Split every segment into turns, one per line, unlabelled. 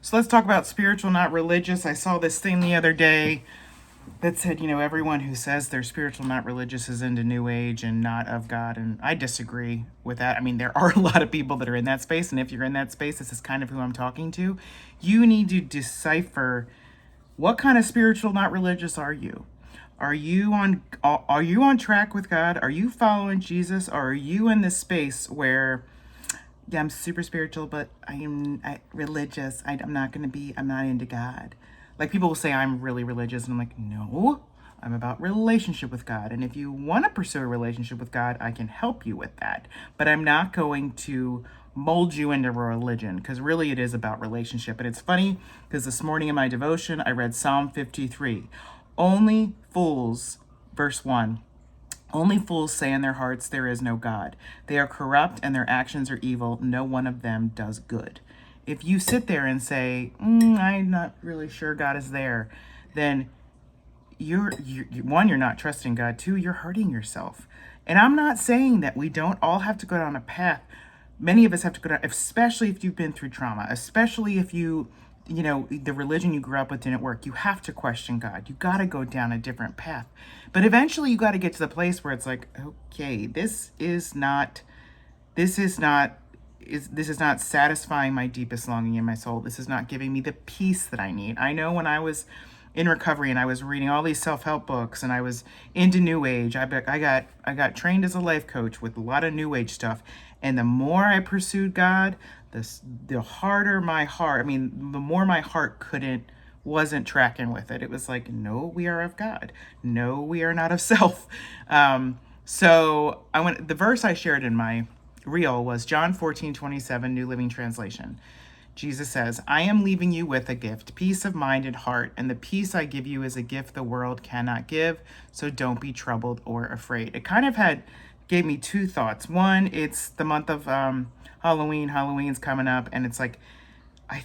So let's talk about spiritual, not religious. I saw this thing the other day that said, everyone who says they're spiritual, not religious is into New Age and not of God. And I disagree with that. I mean, there are a lot of people that are in that space. And if you're in that space, this is kind of who I'm talking to. You need to decipher what kind of spiritual, not religious are you? Are you on track with God? Are you following Jesus? Or are you in this space where, yeah, I'm super spiritual, but religious. I'm not into God. Like people will say I'm really religious, and I'm like, no, I'm about relationship with God. And if you want to pursue a relationship with God, I can help you with that. But I'm not going to mold you into a religion because really it is about relationship. And it's funny because this morning in my devotion, I read Psalm 53. Only fools, verse 1. Only fools say in their hearts, there is no God. They are corrupt and their actions are evil. No one of them does good. If you sit there and say, I'm not really sure God is there, then you're not trusting God. Two, you're hurting yourself. And I'm not saying that we don't all have to go down a path. Many of us have to go down, especially if you've been through trauma, especially if the religion you grew up with didn't work. You have to question God. You got to go down a different path. But eventually you got to get to the place where it's like, okay, this is not satisfying my deepest longing in my soul. This is not giving me the peace that I need. I know when I was in recovery and I was reading all these self-help books and I was into new age, I got trained as a life coach with a lot of new age stuff. And the more I pursued God, the harder my heart, the more my heart wasn't tracking with it. It was like, no, we are of God. No, we are not of self. So the verse I shared in my reel was John 14:27, New Living Translation. Jesus says, I am leaving you with a gift, peace of mind and heart, and the peace I give you is a gift the world cannot give, so don't be troubled or afraid. It kind of gave me two thoughts. One, it's the month of Halloween. Halloween's coming up, and it's like, I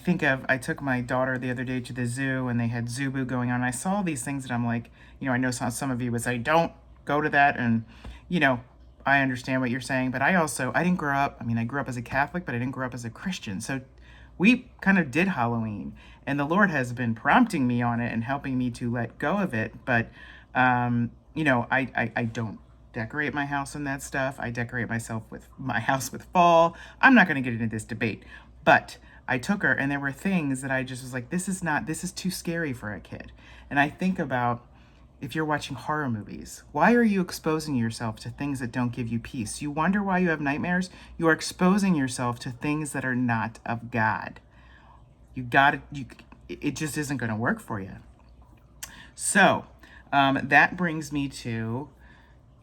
took my daughter the other day to the zoo, and they had Zoo Boo going on. I saw these things, and I'm like, I know some of you would say, don't go to that, and, I understand what you're saying, but I didn't grow up, I grew up as a Catholic, but I didn't grow up as a Christian, so we kind of did Halloween, and the Lord has been prompting me on it and helping me to let go of it. But, I don't decorate my house and that stuff. I decorate my house with fall. I'm not going to get into this debate, but I took her and there were things that I just was like, this is too scary for a kid. And I think about, if you're watching horror movies, why are you exposing yourself to things that don't give you peace? You wonder why you have nightmares? You are exposing yourself to things that are not of God. It just isn't going to work for you. So that brings me to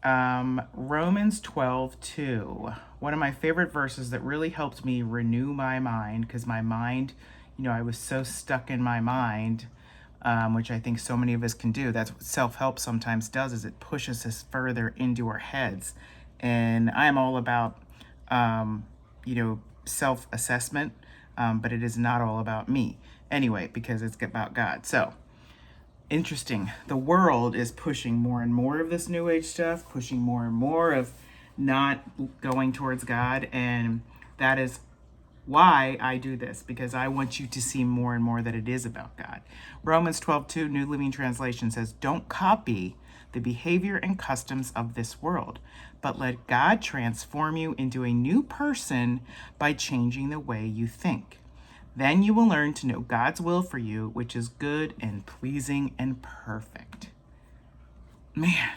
Romans 12:2. One of my favorite verses that really helped me renew my mind, because my mind, I was so stuck in my mind, which I think so many of us can do. That's what self-help sometimes does, is it pushes us further into our heads. And I am all about, self-assessment, but it is not all about me. Anyway, because it's about God. So, interesting. The world is pushing more and more of this new age stuff, pushing more and more of not going towards God. And that is why I do this, because I want you to see more and more that it is about God. Romans 12:2, New Living Translation says, don't copy the behavior and customs of this world, but let God transform you into a new person by changing the way you think. Then you will learn to know God's will for you, which is good and pleasing and perfect. Man,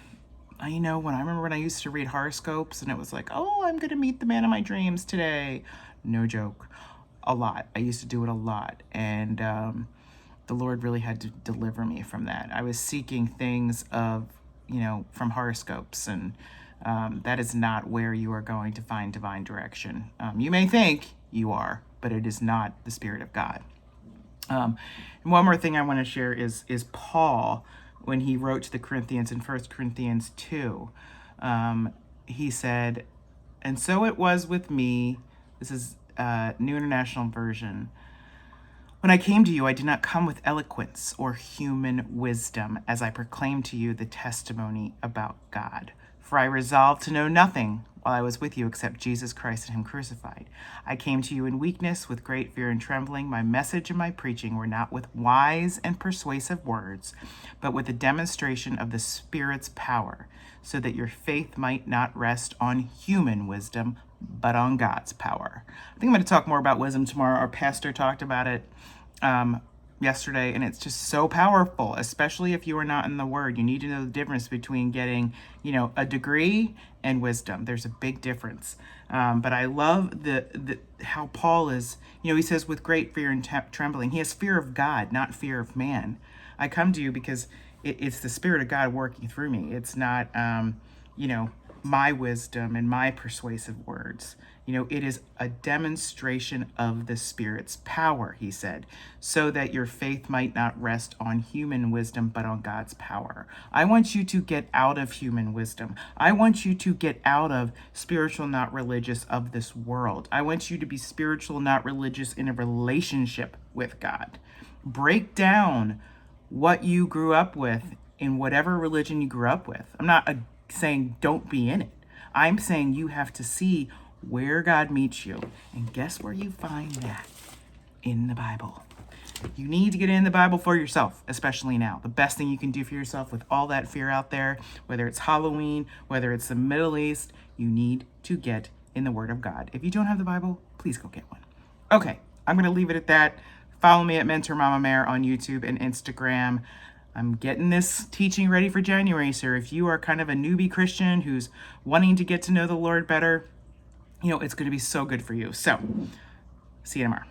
when I remember when I used to read horoscopes and it was like, oh, I'm going to meet the man of my dreams today. No joke. A lot. I used to do it a lot. And the Lord really had to deliver me from that. I was seeking things from horoscopes, and that is not where you are going to find divine direction. You may think you are, but it is not the Spirit of God. And one more thing I want to share is Paul, when he wrote to the Corinthians in 1 Corinthians 2. He said, and so it was with me. This is New International Version. When I came to you, I did not come with eloquence or human wisdom as I proclaimed to you the testimony about God. For I resolved to know nothing while I was with you except Jesus Christ and him crucified. I came to you in weakness with great fear and trembling. My message and my preaching were not with wise and persuasive words, but with a demonstration of the Spirit's power, so that your faith might not rest on human wisdom, but on God's power. I think I'm going to talk more about wisdom tomorrow. Our pastor talked about it yesterday, and it's just so powerful, especially if you are not in the Word. You need to know the difference between getting, a degree and wisdom. There's a big difference. But I love the how Paul is, he says, with great fear and trembling. He has fear of God, not fear of man. I come to you because it's the Spirit of God working through me. It's not, my wisdom and my persuasive words. It is a demonstration of the Spirit's power, he said, so that your faith might not rest on human wisdom, but on God's power. I want you to get out of human wisdom. I want you to get out of spiritual, not religious, of this world. I want you to be spiritual, not religious, in a relationship with God. Break down what you grew up with in whatever religion you grew up with. I'm not saying don't be in it. I'm saying you have to see where God meets you. And guess where you find that? In the Bible. You need to get in the Bible for yourself, especially now. The best thing you can do for yourself with all that fear out there, whether it's Halloween, whether it's the Middle East, you need to get in the Word of God. If you don't have the Bible, please go get one. Okay, I'm going to leave it at that. Follow me at Mentor Mama Mare on YouTube and Instagram. I'm getting this teaching ready for January, so if you are kind of a newbie Christian who's wanting to get to know the Lord better, it's going to be so good for you. So, see you tomorrow.